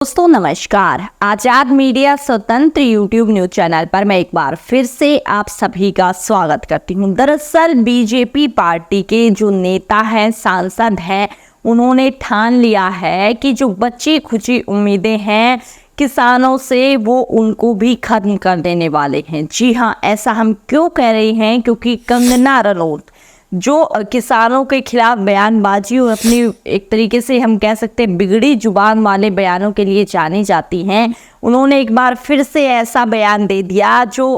दोस्तों नमस्कार। आजाद मीडिया स्वतंत्र यूट्यूब न्यूज चैनल पर मैं एक बार फिर से आप सभी का स्वागत करती हूं। दरअसल बीजेपी पार्टी के जो नेता हैं, सांसद हैं, उन्होंने ठान लिया है कि जो बची खुची उम्मीदें हैं किसानों से वो उनको भी खत्म कर देने वाले हैं। जी हाँ, ऐसा हम क्यों कह रहे हैं? क्योंकि कंगना रनौत जो किसानों के खिलाफ बयानबाजी और अपनी एक तरीके से हम कह सकते हैं बिगड़ी जुबान वाले बयानों के लिए जानी जाती हैं, उन्होंने एक बार फिर से ऐसा बयान दे दिया जो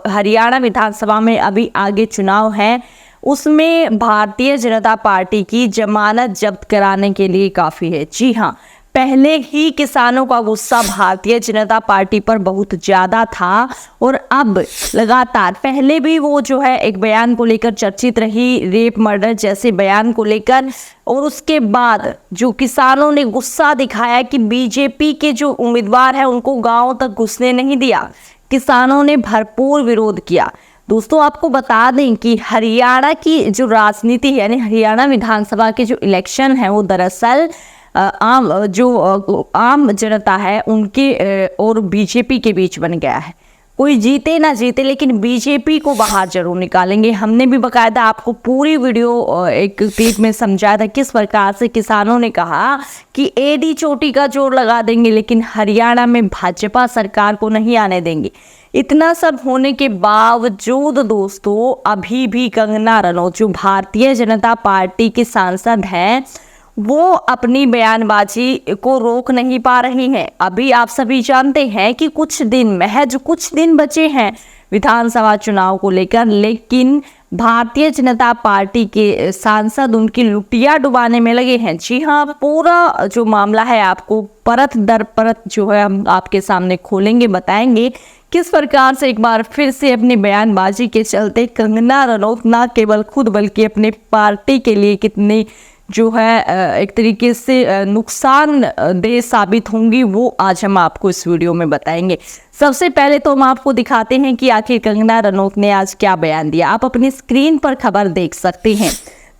हरियाणा विधानसभा में अभी आगे चुनाव है, उसमें भारतीय जनता पार्टी की जमानत जब्त कराने के लिए काफ़ी है। जी हाँ, पहले ही किसानों का गुस्सा भारतीय जनता पार्टी पर बहुत ज़्यादा था और अब लगातार पहले भी वो जो है एक बयान को लेकर चर्चित रही, रेप मर्डर जैसे बयान को लेकर, और उसके बाद जो किसानों ने गुस्सा दिखाया कि बीजेपी के जो उम्मीदवार हैं उनको गाँव तक घुसने नहीं दिया, किसानों ने भरपूर विरोध किया। दोस्तों आपको बता दें कि हरियाणा की जो राजनीति है, यानी हरियाणा विधानसभा के जो इलेक्शन है, वो दरअसल आम जनता है उनके और बीजेपी के बीच बन गया है। कोई जीते ना जीते, लेकिन बीजेपी को बाहर जरूर निकालेंगे। हमने भी बकायदा आपको पूरी वीडियो एक क्लिप में समझाया था किस प्रकार से किसानों ने कहा कि एडी चोटी का जोर लगा देंगे, लेकिन हरियाणा में भाजपा सरकार को नहीं आने देंगे। इतना सब होने के बावजूद दोस्तों अभी भी कंगना रनौत जो भारतीय जनता पार्टी की सांसद हैं, वो अपनी बयानबाजी को रोक नहीं पा रही हैं। अभी आप सभी जानते हैं कि महज कुछ दिन बचे हैं विधानसभा चुनाव को लेकर, लेकिन भारतीय जनता पार्टी के सांसद उनकी लुटिया डुबाने में लगे हैं। जी हाँ, पूरा जो मामला है आपको परत दर परत जो है हम आपके सामने खोलेंगे, बताएंगे किस प्रकार से एक बार फिर से अपनी बयानबाजी के चलते कंगना रनौत न केवल खुद बल्कि अपने पार्टी के लिए कितनी जो है एक तरीके से नुकसानदेह साबित होंगी, वो आज हम आपको इस वीडियो में बताएंगे। सबसे पहले तो हम आपको दिखाते हैं कि आखिर कंगना रनौत ने आज क्या बयान दिया। आप अपनी स्क्रीन पर खबर देख सकते हैं।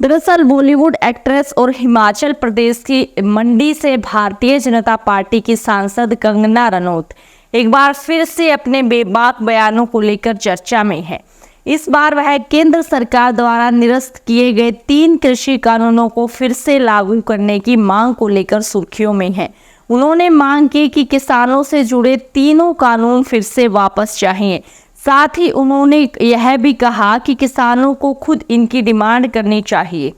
दरअसल बॉलीवुड एक्ट्रेस और हिमाचल प्रदेश की मंडी से भारतीय जनता पार्टी की सांसद कंगना रनौत एक बार फिर से अपने बेबाक बयानों को लेकर चर्चा में है। इस बार वह केंद्र सरकार द्वारा निरस्त किए गए 3 कृषि कानूनों को फिर से लागू करने की मांग को लेकर सुर्खियों में है। उन्होंने मांग की कि किसानों से जुड़े तीनों कानून फिर से वापस चाहिए। साथ ही उन्होंने यह भी कहा कि किसानों को खुद इनकी डिमांड करनी चाहिए।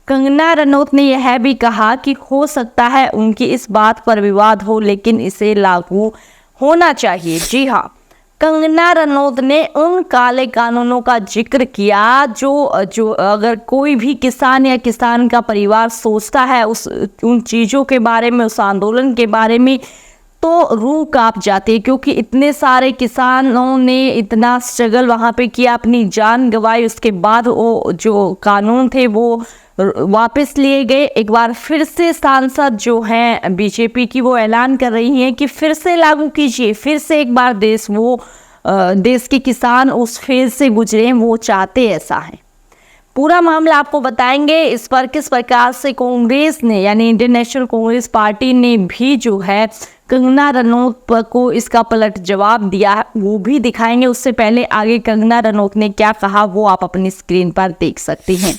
कंगना रनौत ने यह भी कहा कि हो सकता है उनकी इस बात पर विवाद हो, लेकिन इसे लागू होना चाहिए। जी हाँ, कंगना रनौत ने उन काले कानूनों का जिक्र किया जो अगर कोई भी किसान या किसान का परिवार सोचता है उन चीज़ों के बारे में, उस आंदोलन के बारे में, तो रूह कांप जाती है। क्योंकि इतने सारे किसानों ने इतना स्ट्रगल वहाँ पे किया, अपनी जान गंवाई, उसके बाद वो जो कानून थे वो वापस लिए गए। एक बार फिर से सांसद जो हैं बीजेपी की वो ऐलान कर रही हैं कि फिर से लागू कीजिए, फिर से एक बार देश के किसान उस फेज से गुजरे, वो चाहते ऐसा है। पूरा मामला आपको बताएंगे। इस पर किस प्रकार से कांग्रेस ने, यानी इंडियन नेशनल कांग्रेस पार्टी ने भी जो है कंगना रनौत को इसका पलट जवाब दिया है, वो भी दिखाएंगे। उससे पहले आगे कंगना रनौत ने क्या कहा वो आप अपनी स्क्रीन पर देख सकते हैं।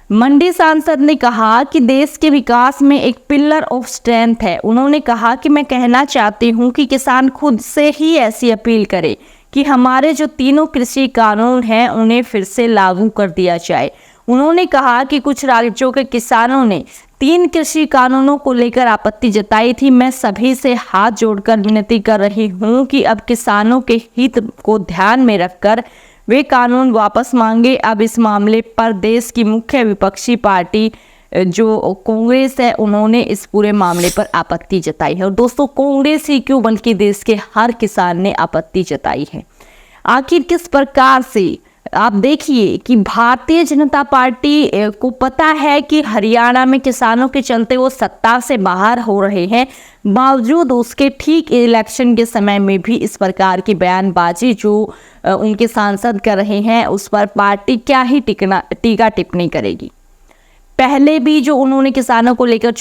मंडी सांसद ने कहा कि देश के विकास में एक पिलर ऑफ स्ट्रेंथ है। उन्होंने कहा कि मैं कहना चाहती हूं कि किसान खुद से ही ऐसी अपील करे कि हमारे जो तीनों कृषि कानून हैं उन्हें फिर से लागू कर दिया जाए। उन्होंने कहा कि कुछ राज्यों के किसानों ने 3 कृषि कानूनों को लेकर आपत्ति जताई थी। मैं सभी से हाथ जोड़कर विनती कर रही हूं कि अब किसानों के हित को ध्यान में रखकर वे कानून वापस मांगे। अब इस मामले पर देश की मुख्य विपक्षी पार्टी जो कांग्रेस है, उन्होंने इस पूरे मामले पर आपत्ति जताई है। और दोस्तों कांग्रेस ही क्यों बल्कि देश के हर किसान ने आपत्ति जताई है। आखिर किस प्रकार से आप देखिए कि भारतीय जनता पार्टी को पता है कि हरियाणा में किसानों के चलते वो सत्ता से बाहर हो रहे हैं, बावजूद उसके ठीक इलेक्शन के समय में भी इस प्रकार की बयानबाजी जो उनके सांसद कर रहे हैं उस पर पार्टी क्या ही टीका टिप्पणी करेगी। पहले भी जो उन्होंने किसानों को लेकर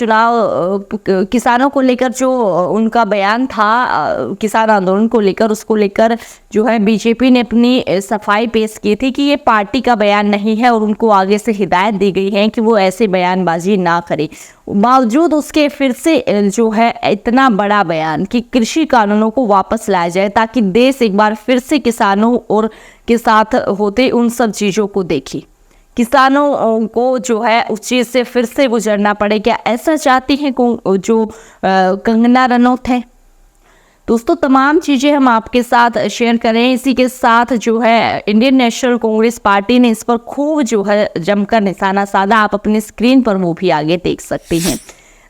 किसानों को लेकर जो उनका बयान था, किसान आंदोलन को लेकर, उसको लेकर जो है बीजेपी ने अपनी सफाई पेश की थी कि ये पार्टी का बयान नहीं है और उनको आगे से हिदायत दी गई है कि वो ऐसे बयानबाजी ना करें। बावजूद उसके फिर से जो है इतना बड़ा बयान कि कृषि कानूनों को वापस लाया जाए ताकि देश एक बार फिर से किसानों और के साथ होते उन सब चीज़ों को देखे, किसानों को जो है उस चीज़ से फिर से गुजरना पड़े। क्या ऐसा चाहती हैं जो कंगना रनौत है? दोस्तों, तमाम चीज़ें हम आपके साथ शेयर करें। इसी के साथ जो है इंडियन नेशनल कांग्रेस पार्टी ने इस पर खूब जो है जमकर निशाना साधा। आप अपने स्क्रीन पर वो भी आगे देख सकते हैं।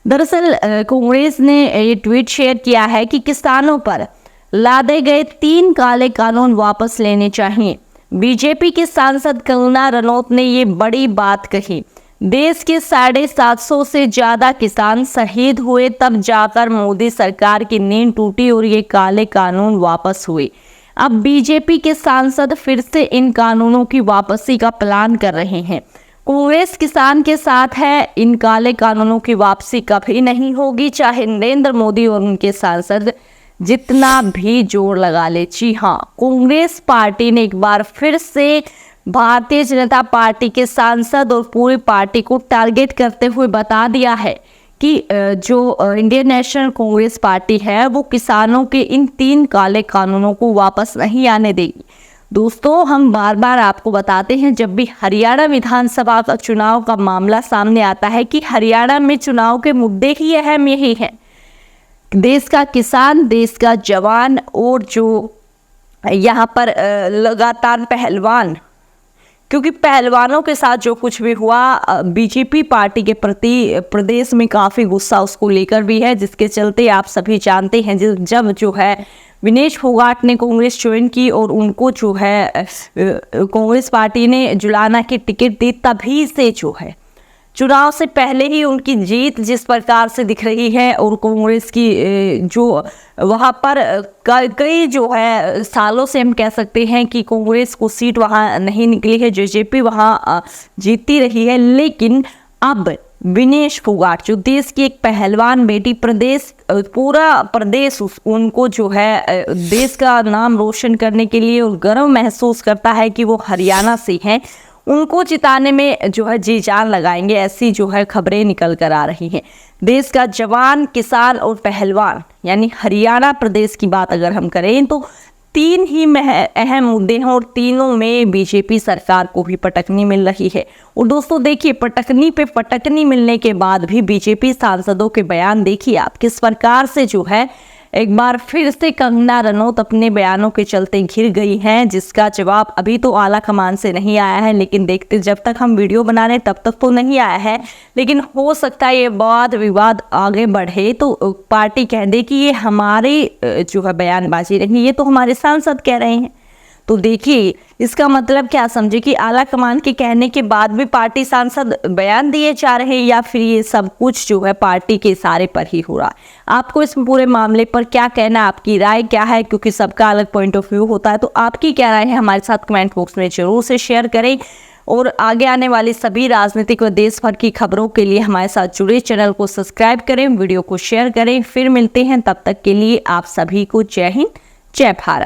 दरअसल कांग्रेस ने ये ट्वीट शेयर किया है कि किसानों पर लादे गए 3 काले कानून वापस लेने चाहिए। बीजेपी के सांसद कंगना रनौत ने ये बड़ी बात कही। देश के 750 से ज्यादा किसान शहीद हुए, तब जाकर मोदी सरकार की नींद टूटी और ये काले कानून वापस हुए। अब बीजेपी के सांसद फिर से इन कानूनों की वापसी का प्लान कर रहे हैं। कांग्रेस किसान के साथ है, इन काले कानूनों की वापसी कभी नहीं होगी, चाहे नरेंद्र मोदी और उनके सांसद जितना भी जोर लगा ले। जी हाँ, कांग्रेस पार्टी ने एक बार फिर से भारतीय जनता पार्टी के सांसद और पूरी पार्टी को टारगेट करते हुए बता दिया है कि जो इंडियन नेशनल कांग्रेस पार्टी है वो किसानों के इन 3 काले कानूनों को वापस नहीं आने देगी। दोस्तों, हम बार बार आपको बताते हैं, जब भी हरियाणा विधानसभा का चुनाव का मामला सामने आता है कि हरियाणा में चुनाव के मुद्दे ही अहम यही है। देश का किसान, देश का जवान और जो यहाँ पर लगातार पहलवान, क्योंकि पहलवानों के साथ जो कुछ भी हुआ, बीजेपी पार्टी के प्रति प्रदेश में काफ़ी गुस्सा उसको लेकर भी है, जिसके चलते आप सभी जानते हैं जब जो है विनेश फोगाट ने कांग्रेस ज्वाइन की और उनको जो है कांग्रेस पार्टी ने जुलाना की टिकट दी, तभी से जो है चुनाव से पहले ही उनकी जीत जिस प्रकार से दिख रही है और कांग्रेस की जो वहाँ पर कई जो है सालों से हम कह सकते हैं कि कांग्रेस को सीट वहाँ नहीं निकली है, जेजेपी वहाँ जीतती रही है। लेकिन अब विनेश फोगाट जो देश की एक पहलवान बेटी, पूरा प्रदेश उनको जो है देश का नाम रोशन करने के लिए और गर्व महसूस करता है कि वो हरियाणा से हैं, उनको जिताने में जो है जी जान लगाएंगे, ऐसी जो है खबरें निकल कर आ रही हैं। देश का जवान, किसान और पहलवान यानी हरियाणा प्रदेश की बात अगर हम करें तो 3 ही अहम मुद्दे हैं और तीनों में बीजेपी सरकार को भी पटकनी मिल रही है। और दोस्तों देखिए, पटकनी पे पटकनी मिलने के बाद भी बीजेपी सांसदों के बयान देखिए आप किस प्रकार से जो है एक बार फिर से कंगना रनौत अपने बयानों के चलते घिर गई हैं, जिसका जवाब अभी तो आला कमान से नहीं आया है। लेकिन देखते, जब तक हम वीडियो बना रहे तब तक तो नहीं आया है, लेकिन हो सकता है ये वाद विवाद आगे बढ़े तो पार्टी कह दे कि ये हमारी जो है बयानबाजी नहीं, ये तो हमारे सांसद कह रहे हैं। तो देखिए, इसका मतलब क्या समझे कि आला कमान के कहने के बाद भी पार्टी सांसद बयान दिए जा रहे हैं, या फिर ये सब कुछ जो है पार्टी के इशारे पर ही हो रहा है। आपको इस पूरे मामले पर क्या कहना, आपकी राय क्या है, क्योंकि सबका अलग पॉइंट ऑफ व्यू होता है। तो आपकी क्या राय है हमारे साथ कमेंट बॉक्स में जरूर से शेयर करें और आगे आने वाली सभी राजनीतिक व देश भर की खबरों के लिए हमारे साथ जुड़े चैनल को सब्सक्राइब करें, वीडियो को शेयर करें। फिर मिलते हैं, तब तक के लिए आप सभी को जय हिंद, जय भारत।